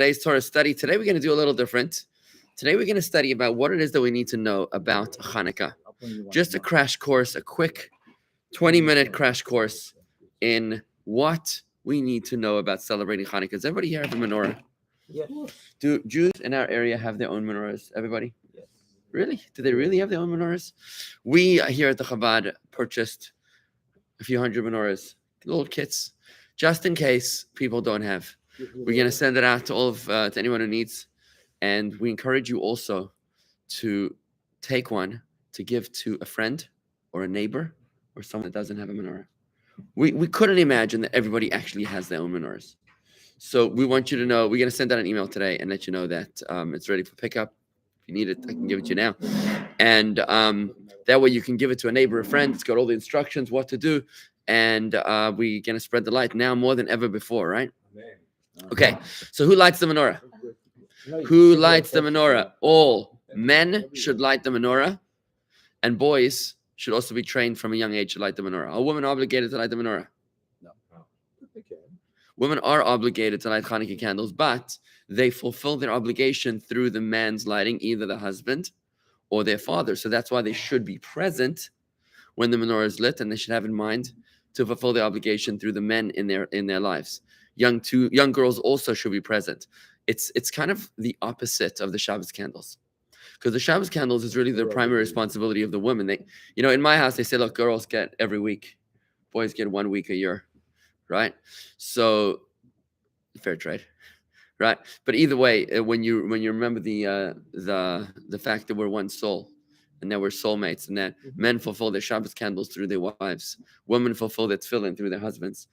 Today's Torah study. Today we're going to do a little different. Today we're going to study about what it is that we need to know about Chanukah. Just a crash course, a quick 20-minute crash course in what we need to know about celebrating Chanukah. Does everybody here have a menorah? Yes. Do Jews in our area have their own menorahs? Everybody? Yes. Really? Do they really have their own menorahs? We here at the Chabad purchased a few hundred menorahs, little kits, just in case people don't have. We're going to send it out to all of to anyone who needs, and we encourage you also to take one to give to a friend or a neighbor or someone that doesn't have a menorah. We couldn't imagine that everybody actually has their own menorahs. So we want you to know, we're going to send out an email today and let you know that it's ready for pickup. If you need it, I can give it to you now. And that way you can give it to a neighbor, a friend. It's got all the instructions, what to do. And we're going to spread the light now more than ever before, right? Okay, so who lights the menorah? Who lights the menorah? All men should light the menorah, and boys should also be trained from a young age to light the menorah. Are women obligated to light the menorah? No. Women are obligated to light Chanukah candles, but they fulfill their obligation through the man's lighting, either the husband or their father. So that's why they should be present when the menorah is lit, and they should have in mind to fulfill their obligation through the men in their lives. Young girls also should be present. It's kind of the opposite of the Shabbos candles, because the Shabbos candles is really the primary responsibility of the women. They, in my house, they say, look, girls get every week, boys get 1 week a year, right? So fair trade, right? But either way, when you remember the fact that we're one soul, and that we're soulmates, and that men fulfill their Shabbos candles through their wives, women fulfill their tefillin through their husbands,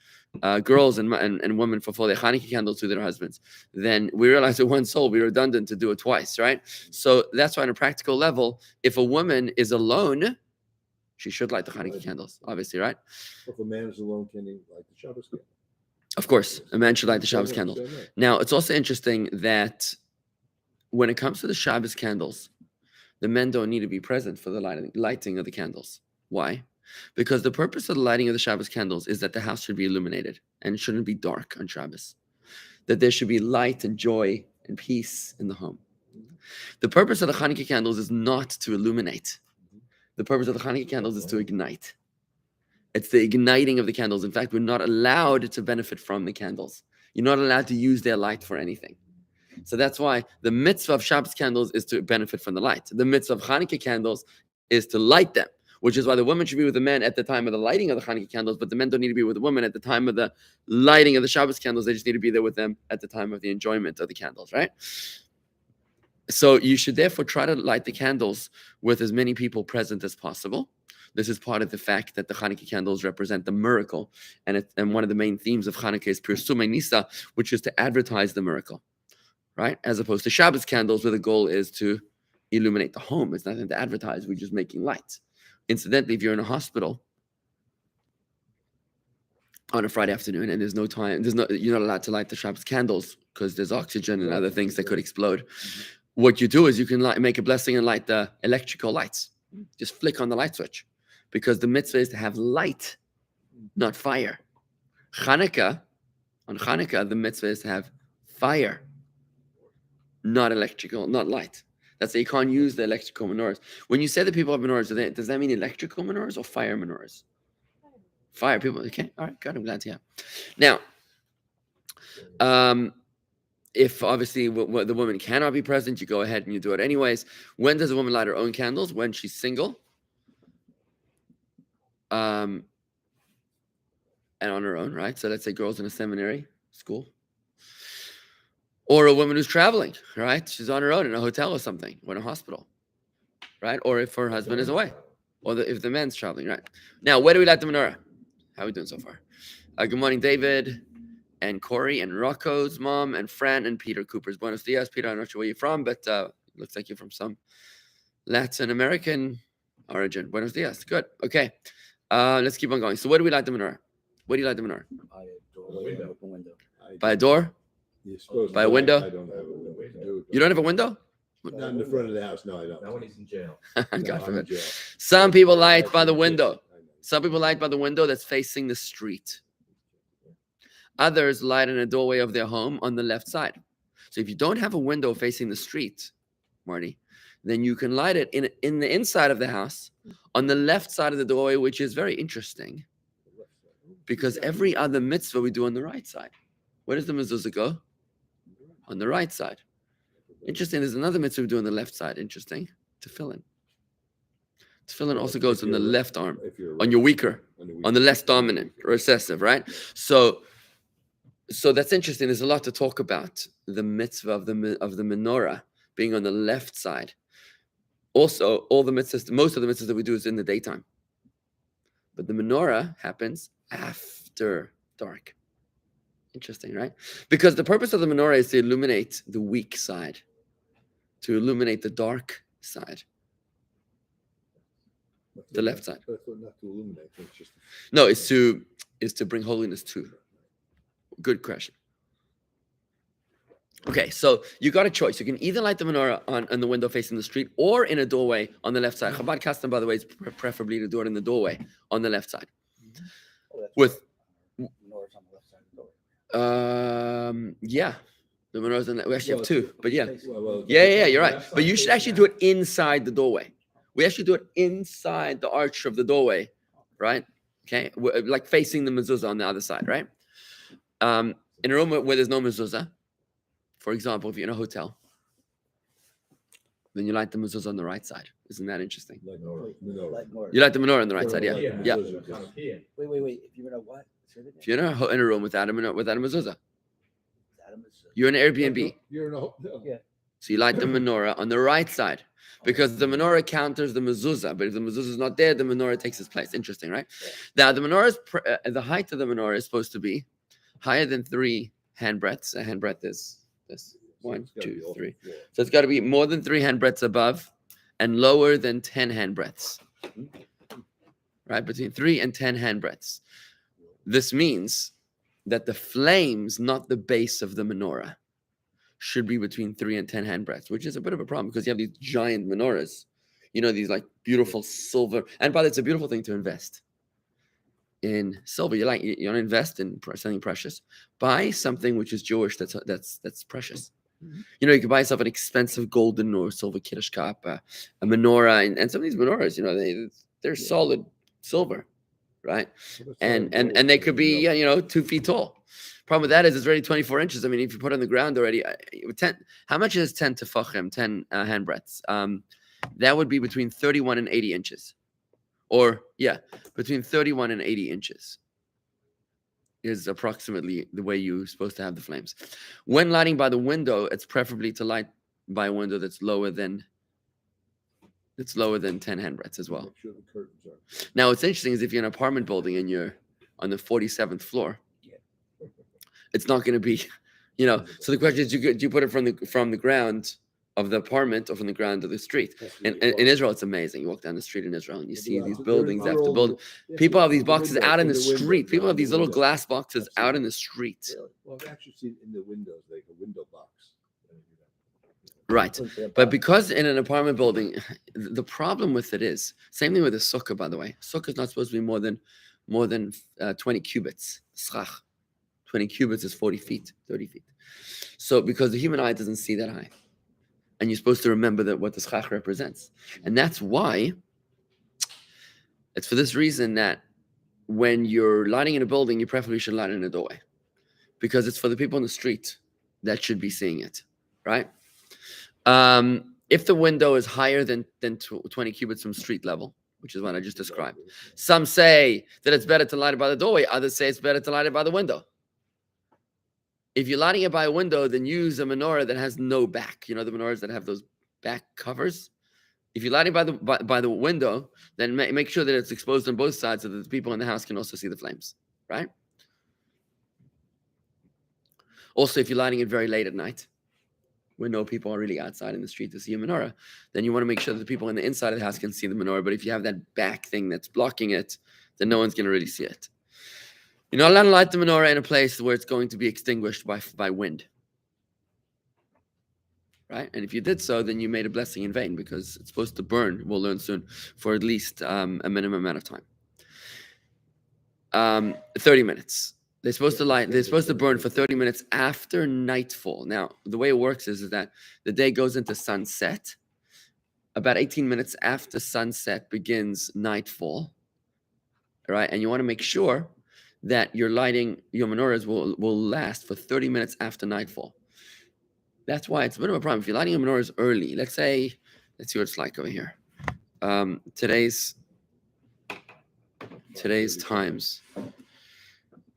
girls and women fulfill their Chanukah candles through their husbands, then we realize that one soul, we're redundant to do it twice, right? So that's why on a practical level, if a woman is alone, she should light the Chanukah candles, obviously, right? If a man is alone, can he light the Shabbos candle? Of course, a man should light the Shabbos candles. Now, it's also interesting that when it comes to the Shabbos candles, the men don't need to be present for the lighting of the candles. Why? Because the purpose of the lighting of the Shabbos candles is that the house should be illuminated and it shouldn't be dark on Shabbos. That there should be light and joy and peace in the home. The purpose of the Chanukah candles is not to illuminate. The purpose of the Chanukah candles is to ignite. It's the igniting of the candles. In fact, we're not allowed to benefit from the candles. You're not allowed to use their light for anything. So that's why the mitzvah of Shabbos candles is to benefit from the light. The mitzvah of Chanukah candles is to light them, which is why the women should be with the men at the time of the lighting of the Chanukah candles, but the men don't need to be with the women at the time of the lighting of the Shabbos candles. They just need to be there with them at the time of the enjoyment of the candles, right? So you should therefore try to light the candles with as many people present as possible. This is part of the fact that the Chanukah candles represent the miracle, and one of the main themes of Chanukah is Pirsumei Nisa, which is to advertise the miracle. Right? As opposed to Shabbos candles, where the goal is to illuminate the home. It's nothing to advertise. We're just making lights. Incidentally, if you're in a hospital on a Friday afternoon and there's no time, you're not allowed to light the Shabbos candles because there's oxygen and other things that could explode. What you do is you can make a blessing and light the electrical lights. Just flick on the light switch, because the mitzvah is to have light, not fire. On Chanukah, the mitzvah is to have fire, not electrical, not light. That's why you can't use the electrical menorahs. When you say that people have menorahs, does that mean electrical menorahs or fire menorahs? Fire people. Okay, all right, good. I'm glad to hear. Now, if obviously the woman cannot be present, you go ahead and you do it anyways. When does a woman light her own candles? When she's single, and on her own, right? So let's say girls in a seminary school. Or a woman who's traveling, right? She's on her own in a hotel or something, or in a hospital, right? Or if her husband is away, or if the man's traveling, right? Now, where do we light the menorah? How are we doing so far? Good morning, David, and Corey, and Rocco's mom, and Fran, and Peter Cooper's. Buenos dias, Peter. I'm not sure where you're from, but looks like you're from some Latin American origin. Buenos dias. Good. Okay. Let's keep on going. So where do we light the menorah? Where do you light the menorah? By a doorway, open window. By a door? By a window? I don't have a window. You don't have a window? Not in the front of the house. No, I don't. Not when he's in jail. God forbid. Some people light by the window. Some people light by the window that's facing the street. Others light in a doorway of their home on the left side. So if you don't have a window facing the street, Marty, then you can light it in the inside of the house on the left side of the doorway, which is very interesting because every other mitzvah we do on the right side. Where does the mezuzah go? On the right side. Interesting. There's another mitzvah we do on the left side. Interesting. Tefillin. Tefillin also goes on the left arm, on your weaker, on the less dominant, recessive, right? So that's interesting. There's a lot to talk about. The mitzvah of the menorah being on the left side. Also, all the mitzvahs, most of the mitzvahs that we do is in the daytime. But the menorah happens after dark. Interesting, right? Because the purpose of the menorah is to illuminate the weak side, to illuminate the dark side, the left side. Not to illuminate. It's just No, it's to bring holiness to. Good question. Okay, so you got a choice. You can either light the menorah on the window facing the street or in a doorway on the left side. Chabad custom, by the way, is preferably to do it in the doorway on the left side. With Menorah's on the left side of the door. yeah, the menorahs on that. We actually have two, but yeah. well, Yeah, you're right. But you should actually do it inside the doorway. We actually do it inside the arch of the doorway, right? Okay, like facing the mezuzah on the other side, right? In a room where there's no mezuzah, for example, if you're in a hotel, then you light the mezuzah on the right side. Isn't that interesting? Like menorah. Like more. You light the menorah on the right side, yeah. Yeah. Yeah. Wait. If you're in a what? Say it again. If you're in a room without a mezuzah, Adam is- you're in an Airbnb. You're in a hotel. Yeah. So you light the menorah on the right side because the menorah counters the mezuzah. But if the mezuzah is not there, the menorah takes its place. Interesting, right? Now, the menorah the height of the menorah is supposed to be higher than 3 handbreadths. A handbreadth is this. So 1, it's gotta 2, be off the 3. floor. So it's got to be more than 3 handbreadths above and lower than 10 handbreadths. Right? Between 3 and 10 handbreadths. This means that the flames, not the base of the menorah, should be between 3 and 10 handbreadths, which is a bit of a problem because you have these giant menorahs, these like beautiful silver. And by the way, it's a beautiful thing to invest in silver. You want to invest in something precious. Buy something which is Jewish that's precious. You can buy yourself an expensive golden or silver kiddush cup, a menorah, and some of these menorahs, they're solid silver, right? And they could be 2 feet tall. Problem with that is it's already 24 inches. I mean, if you put it on the ground already, 10. How much is 10 tefachim, 10 handbreadths? That would be between 31 and 80 inches, or between 31 and 80 inches is approximately the way you're supposed to have the flames. When lighting by the window, it's preferably to light by a window that's lower than 10 handbreadths as well. Make sure the curtains are. Now, what's interesting is if you're in an apartment building and you're on the 47th floor, it's not going to be, So the question is, do you put it from the ground of the apartment or from the ground of the street? In Israel, it's amazing. You walk down the street in Israel and you see these buildings after building. People have these boxes out in the street. People have these little glass boxes out in the street. Well, I've actually seen in the windows, like a window box. Right. But because in an apartment building, the problem with it is, same thing with a sukkah, by the way. Sukkah is not supposed to be more than 20 cubits. Schach. 20 cubits is 40 feet, 30 feet. So because the human eye doesn't see that high. And you're supposed to remember that what the schach represents. And that's why, it's for this reason that when you're lighting in a building, you preferably should light in a doorway. Because it's for the people in the street that should be seeing it, right? If the window is higher than 20 cubits from street level, which is what I just described, some say that it's better to light it by the doorway. Others say it's better to light it by the window. If you're lighting it by a window, then use a menorah that has no back. The menorahs that have those back covers. If you're lighting by the window, then make sure that it's exposed on both sides so that the people in the house can also see the flames, right? Also, if you're lighting it very late at night, when no people are really outside in the street to see a menorah, then you want to make sure that the people in the inside of the house can see the menorah. But if you have that back thing that's blocking it, then no one's going to really see it. You're not allowed to light the menorah in a place where it's going to be extinguished by wind. Right? And if you did so, then you made a blessing in vain because it's supposed to burn, we'll learn soon, for at least a minimum amount of time. 30 minutes. They're supposed to burn for 30 minutes after nightfall. Now, the way it works is that the day goes into sunset. About 18 minutes after sunset begins nightfall. Right? And you want to make sure that your menorahs will last for 30 minutes after nightfall. That's why it's a bit of a problem. If you're lighting your menorahs early, let's see what it's like over here. Today's times.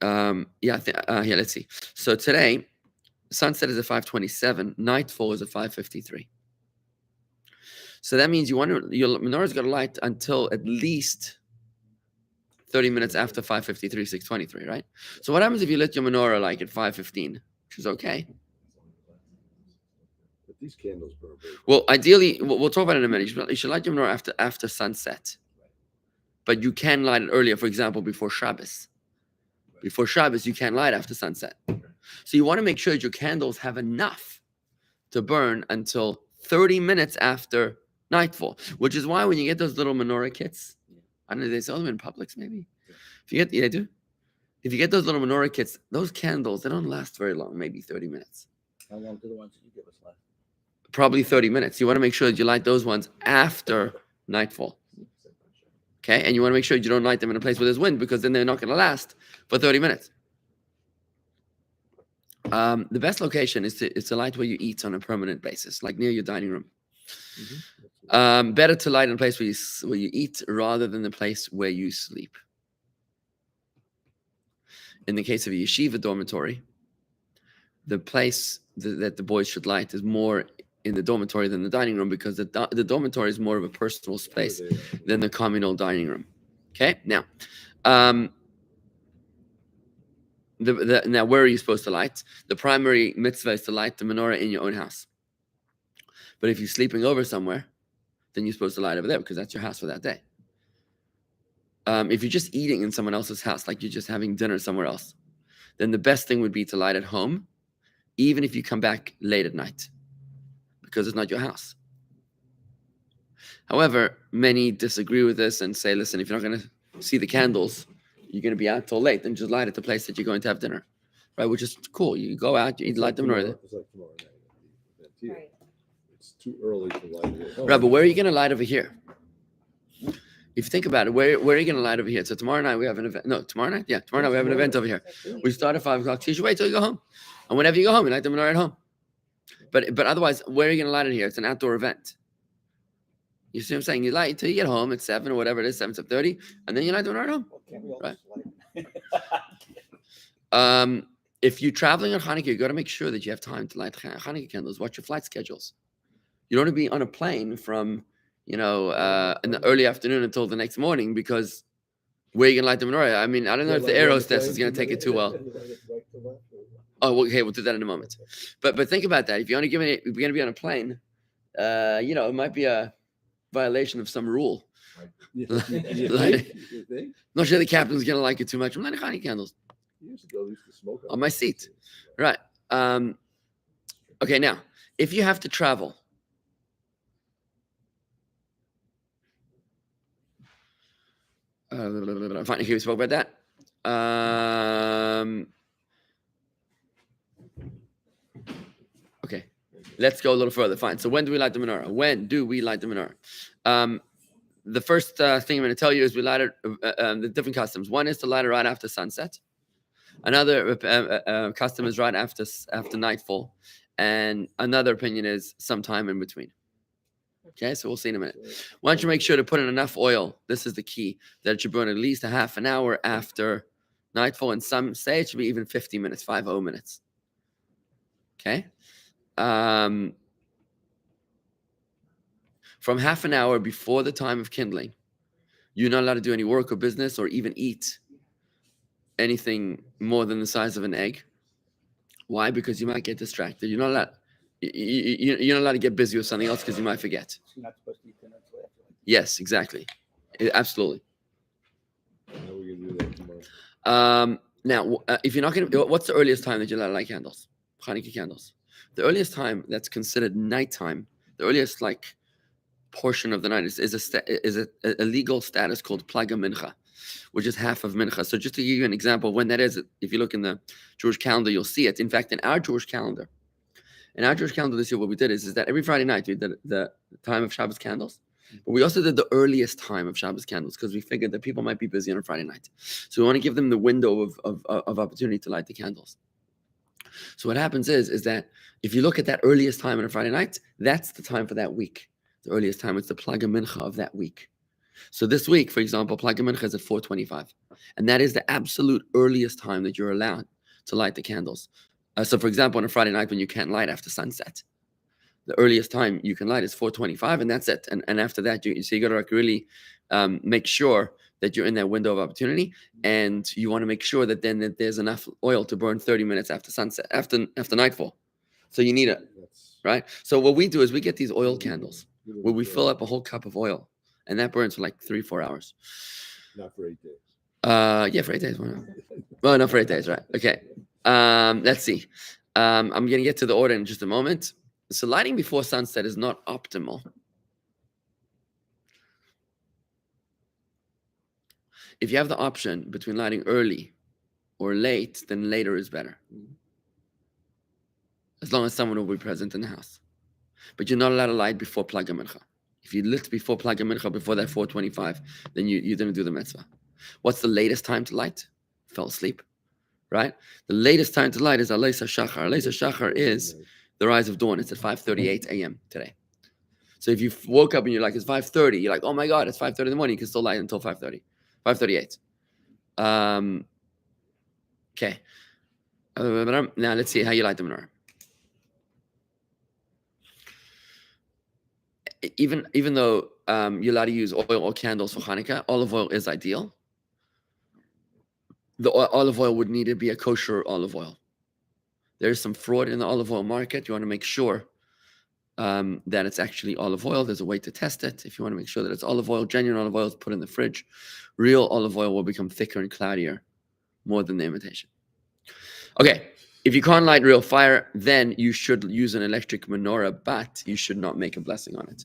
Let's see. So today, sunset is at 5:27. Nightfall is at 5:53. So that means your menorah's got to light until at least 30 minutes after 5:53, 6:23, right? So what happens if you lit your menorah like at 5:15, which is okay? But these candles burn. Well, ideally, we'll talk about it in a minute. You should light your menorah after sunset. But you can light it earlier, for example, before Shabbos. Before Shabbos, you can't light after sunset. So you want to make sure that your candles have enough to burn until 30 minutes after nightfall, which is why when you get those little menorah kits, I don't know, they sell them in Publix maybe. They do. If you get those little menorah kits, those candles, they don't last very long, maybe 30 minutes. How long do the ones that you give us last? Probably 30 minutes. You want to make sure that you light those ones after nightfall. Okay, and you want to make sure you don't light them in a place where there's wind, because then they're not going to last for 30 minutes. The best location is to light where you eat on a permanent basis, like near your dining room. Better to light in a place where you eat rather than the place where you sleep. In the case of a yeshiva dormitory, the place that the boys should light is more in the dormitory than the dining room, because the dormitory is more of a personal space than the communal dining room. Okay, now, now where are you supposed to light? The primary mitzvah is to light the menorah in your own house. But if you're sleeping over somewhere, then you're supposed to light over there, because that's your house for that day. If you're just eating in someone else's house, like you're just having dinner somewhere else, then the best thing would be to light at home, even if you come back late at night, because it's not your house. However, many disagree with this and say, listen, if you're not going to see the candles, you're going to be out till late, then just light at the place that you're going to have dinner, right? Which is cool. You go out, you light the menorah. It's like tomorrow night. Right. It's too early to light it. Rabbi, where are you going to light over here? If you think about it, where are you going to light over here? So tomorrow night we have an event. No, tomorrow night? Yeah, tomorrow night we have an event over here. We start at 5 o'clock. So you should wait till you go home. And whenever you go home, you light the menorah at home. But otherwise, where are you going to light it here? It's an outdoor event. You see what I'm saying? You light till you get home at 7 or whatever it is, 7:30, and then you light the menorah at home. Right? If you're traveling on Hanukkah, you got to make sure that you have time to light Hanukkah candles. Watch your flight schedules. You don't want to be on a plane from, in the early afternoon until the next morning, because where are you going to light the menorah? I mean, I don't know if the air hostess is going to take it too well. Oh, okay, we'll do that in a moment. But think about that. If you're going to be on a plane, it might be a violation of some rule. Not sure the captain's going to like it too much. I'm lighting Hanukkah candles on my seat. Right. Okay, now, if you have to travel, fine, okay, we spoke about that. Okay, let's go a little further. Fine. So when do we light the menorah? When do we light the menorah? The first thing I'm going to tell you is we light it, the different customs. One is to light it right after sunset. Another custom is right after nightfall. And another opinion is sometime in between. Okay, so we'll see in a minute. Why don't you make sure to put in enough oil? This is the key, that it should burn at least a half an hour after nightfall. And some say it should be even 50 minutes, 50 minutes. Okay. From half an hour before the time of kindling, you're not allowed to do any work or business or even eat anything more than the size of an egg. Why? Because you might get distracted. You're not allowed. You're not allowed to get busy with something else because you might forget. You're not supposed to eat dinner until after. Yes, exactly. Absolutely. How are we going to do that tomorrow? Now, if you're not going to, what's the earliest time that you light candles? Hanukkah candles. The earliest time that's considered nighttime, the earliest portion of the night is a legal status called plaga mincha. which is half of mincha. So just to give you an example of when that is, if you look in the Jewish calendar, you'll see it. In fact, in our Jewish calendar this year, what we did is that every Friday night we did the time of Shabbos candles, but we also did the earliest time of Shabbos candles because we figured that people might be busy on a Friday night. So we want to give them the window of opportunity to light the candles. So what happens is that if you look at that earliest time on a Friday night, that's the time for that week. The earliest time, it's the Plaga Mincha of that week. So this week, for example, Plaga Mincha is at 4:25. And that is the absolute earliest time that you're allowed to light the candles. So for example, on a Friday night when you can't light after sunset, the earliest time you can light is 4:25, and that's it. And after that, you got to really make sure that you're in that window of opportunity, and you want to make sure that there's enough oil to burn 30 minutes after sunset, after nightfall. So you need it, right? So what we do is we get these oil candles where we fill up a whole cup of oil, and that burns for like 3-4 hours. Not for 8 days. Yeah, for 8 days. Why not? Well, not for 8 days, right? Okay. Let's see. I'm going to get to the order in just a moment. So lighting before sunset is not optimal. If you have the option between lighting early or late, then later is better. As long as someone will be present in the house. But you're not allowed to light before Plaga Mincha. If you lit before Plaga Mincha, before that 4:25, then you didn't do the mitzvah. What's the latest time to light? Fell asleep, right? The latest time to light is Aleisa Shachar. Aleisa Shachar is the rise of dawn. It's at 5:38 a.m. today. So if you woke up and you're like, it's 5:30, you're like, oh my God, it's 5:30 in the morning. You can still light until 5:30, 5:38. Okay. Now let's see how you light the menorah. Even though you're allowed to use oil or candles for Hanukkah, olive oil is ideal. The olive oil would need to be a kosher olive oil. There's some fraud in the olive oil market. You want to make sure that it's actually olive oil. There's a way to test it. If you want to make sure that it's olive oil, genuine olive oil is put in the fridge. Real olive oil will become thicker and cloudier more than the imitation. Okay, if you can't light real fire, then you should use an electric menorah, but you should not make a blessing on it.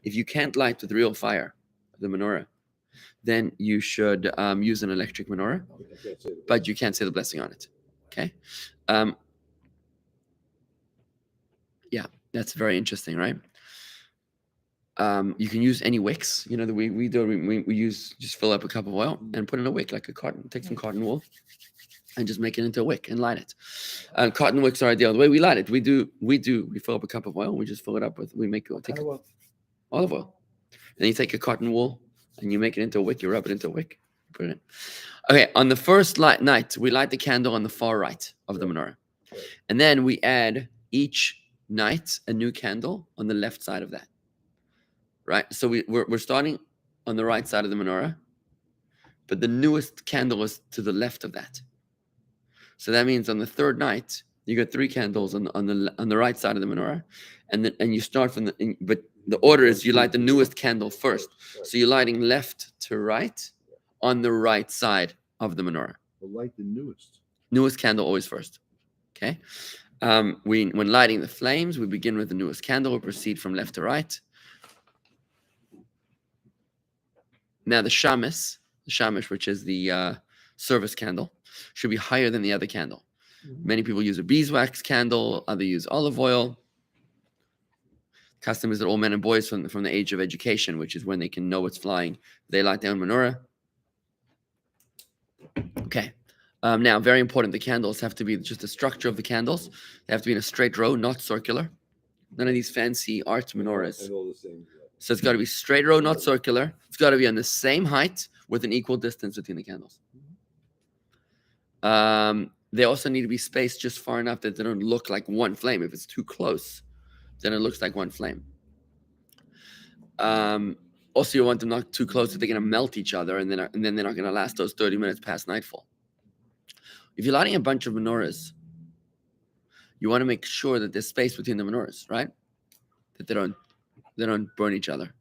If you can't light with real fire, the menorah, then you should use an electric menorah, but you can't say the blessing on it. Okay? Yeah, that's very interesting, right? You can use any wicks. You know, we use, just fill up a cup of oil and put in a wick, like a cotton, take some cotton wool and just make it into a wick and light it. Cotton wicks are ideal. The way we light it, we fill up a cup of oil, we just fill it up with, take olive oil. And then you take a cotton wool and you make it into a wick, you rub it into a wick, put it in. Okay, on the first night, we light the candle on the far right of the menorah. And then we add each night a new candle on the left side of that. Right? So we're starting on the right side of the menorah, but the newest candle is to the left of that. So that means on the third night, you got 3 candles on the right side of the menorah, and you start from but the order is you light the newest candle first. So you're lighting left to right on the right side of the menorah. We'll light the Newest candle always first. Okay. When lighting the flames, we begin with the newest candle. We proceed from left to right. Now the shamish, which is the service candle, should be higher than the other candle. Many people use a beeswax candle, others use olive oil. Custom is that all men and boys from the age of education, which is when they can know what's flying, they light their own menorah. Okay. Now, very important, the candles have to be just the structure of the candles. They have to be in a straight row, not circular. None of these fancy art menorahs. And all the same. So it's got to be straight row, not circular. It's got to be on the same height with an equal distance between the candles. They also need to be spaced just far enough that they don't look like one flame. If it's too close, then it looks like one flame. Also, you want them not too close that they're going to melt each other, and then they're not going to last those 30 minutes past nightfall. If you're lighting a bunch of menorahs, you want to make sure that there's space between the menorahs, right? That they don't burn each other.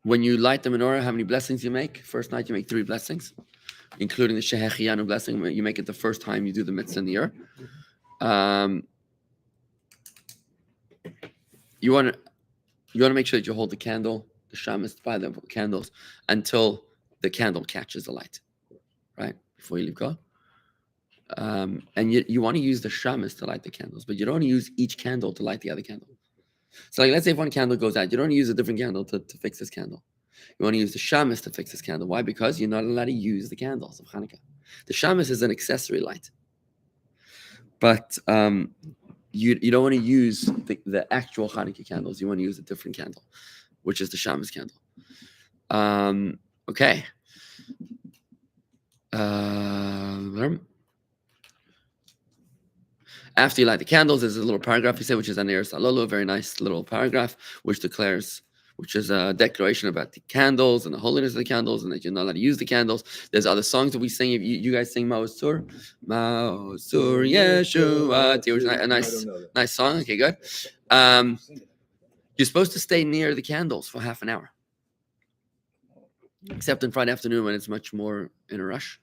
When you light the menorah, how many blessings you make? First night you make 3 blessings, including the Shehechiyanu blessing. You make it the first time you do the mitzvah in the year. You want to make sure that you hold the candle the shamus by the candles until the candle catches the light, right? Before you leave go. And you want to use the shamus to light the candles, but you don't use each candle to light the other candle. So like, let's say if one candle goes out, you don't use a different candle to fix this candle. You want to use the shamus to fix this candle. Why? Because you're not allowed to use the candles of Hanukkah. The shamus is an accessory light. But you don't want to use the actual Hanukkah candles. You want to use a different candle, which is the shamus candle. Okay. After you light the candles, there's a little paragraph you say, which is Aner Salolo, a very nice little paragraph, which is a declaration about the candles and the holiness of the candles, and that you're not allowed to use the candles. There's other songs that we sing. You guys sing Ma'osur Yeshua, which is a nice song. Okay, good. You're supposed to stay near the candles for half an hour, except on Friday afternoon when it's much more in a rush.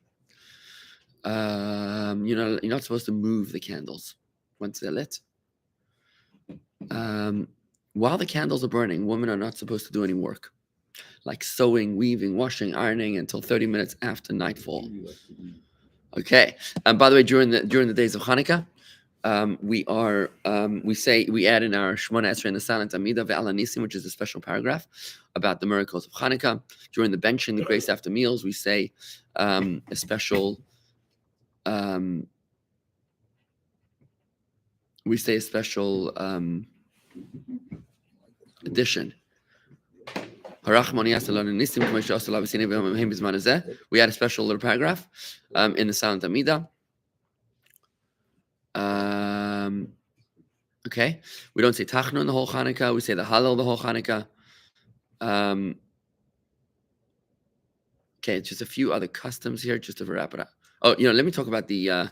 You're not supposed to move the candles once they're lit. While the candles are burning, women are not supposed to do any work, like sewing, weaving, washing, ironing, until 30 minutes after nightfall. Okay. And by the way, during the days of Hanukkah, we add in our Shmona Esrei in the silent Amida ve'ala Nisim, which is a special paragraph about the miracles of Hanukkah. During the benching, the grace after meals, we say a special addition. We had a special little paragraph in the silent Amida. Okay, we don't say Tachnun the whole Hanukkah. We say the Hallel the whole Hanukkah. Okay, just a few other customs here, just to wrap it up. Oh, let me talk about the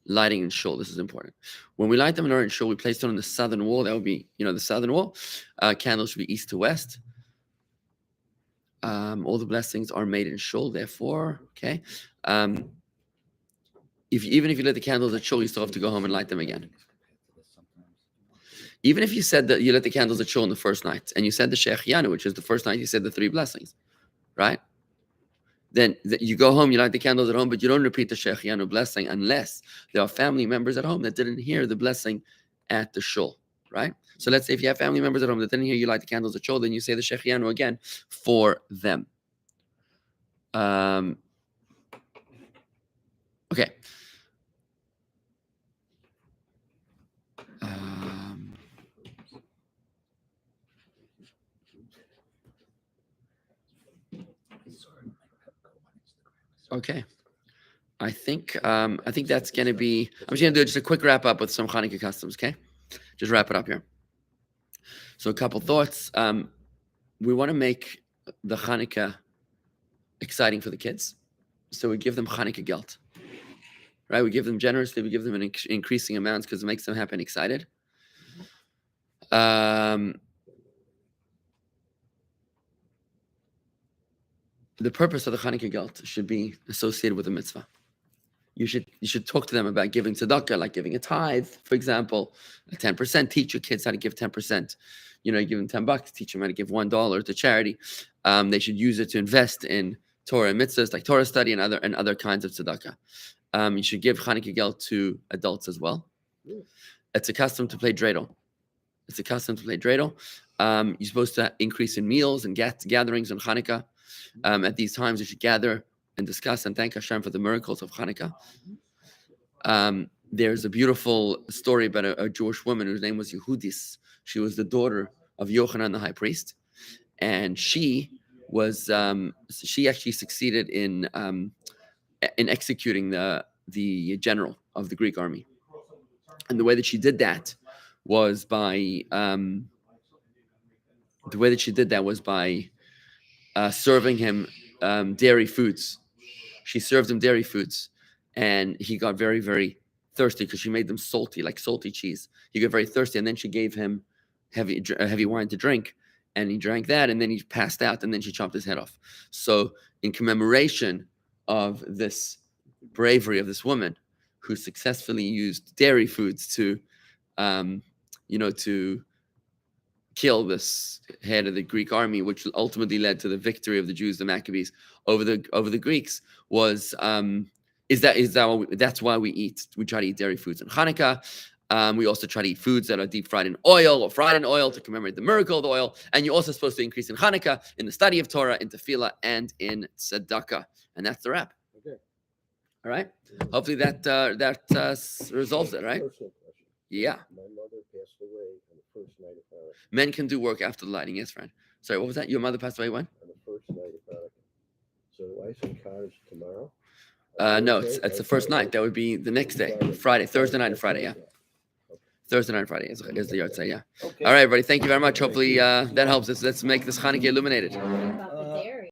lighting in shul. This is important. When we light the menorah in shul, we place it on the southern wall. That would be, the southern wall. Candles should be east to west. All the blessings are made in shul. Therefore, okay. Even if you lit the candles at shul, you still have to go home and light them again. Even if you said that you lit the candles at shul on the first night, and you said the Shechianu, which is the first night, you said the 3 blessings, right? Then you go home, you light the candles at home, but you don't repeat the Shechianu blessing unless there are family members at home that didn't hear the blessing at the shul, right? So let's say if you have family members at home that didn't hear you light the candles at shul, then you say the Shechianu again for them. Okay. Okay. I think that's going to be, I'm just going to do just a quick wrap up with some Hanukkah customs, okay? Just wrap it up here. So a couple thoughts. We want to make the Hanukkah exciting for the kids. So we give them Hanukkah gelt, right? We give them generously. We give them in increasing amounts because it makes them happy and excited. The purpose of the Hanukkah gelt should be associated with a mitzvah. You should talk to them about giving tzedakah, like giving a tithe, for example, 10%. Teach your kids how to give 10%. You give them $10, teach them how to give $1 to charity. They should use it to invest in Torah and mitzvahs, like Torah study and other kinds of tzedakah. You should give Hanukkah gelt to adults as well. It's a custom to play dreidel. You're supposed to increase in meals and gatherings on Hanukkah. At these times, you should gather and discuss and thank Hashem for the miracles of Hanukkah. There's a beautiful story about a Jewish woman whose name was Yehudis. She was the daughter of Yochanan the high priest, and she actually succeeded in executing the general of the Greek army. And the way that she did that was by serving him dairy foods. She served him dairy foods, and he got very, very thirsty because she made them salty, like salty cheese. He got very thirsty, and then she gave him heavy wine to drink, and he drank that, and then he passed out, and then she chopped his head off. So in commemoration of this bravery of this woman who successfully used dairy foods to kill this head of the Greek army, which ultimately led to the victory of the Jews, the Maccabees, over the Greeks, was that's why we eat. We try to eat dairy foods in Hanukkah. We also try to eat foods that are deep fried in oil or fried in oil to commemorate the miracle of the oil. And you're also supposed to increase in Hanukkah, in the study of Torah, in tefillah, and in tzedakah. And that's the wrap. Okay. All right. Hopefully that resolves it, right? Personal question. Yeah. My mother passed away on the first night of Hanukkah. Men can do work after the lighting. Yes, friend. Sorry, what was that? Your mother passed away when? On the first night of Hanukkah. So I said Kaddish tomorrow. No, it's the first night. That would be the next day, Friday, Thursday night and Friday. Yeah. Thursday night and Friday is the yard say, yeah. Okay. All right, everybody. Thank you very much. Hopefully that helps us. Let's make this Hanukkah illuminated.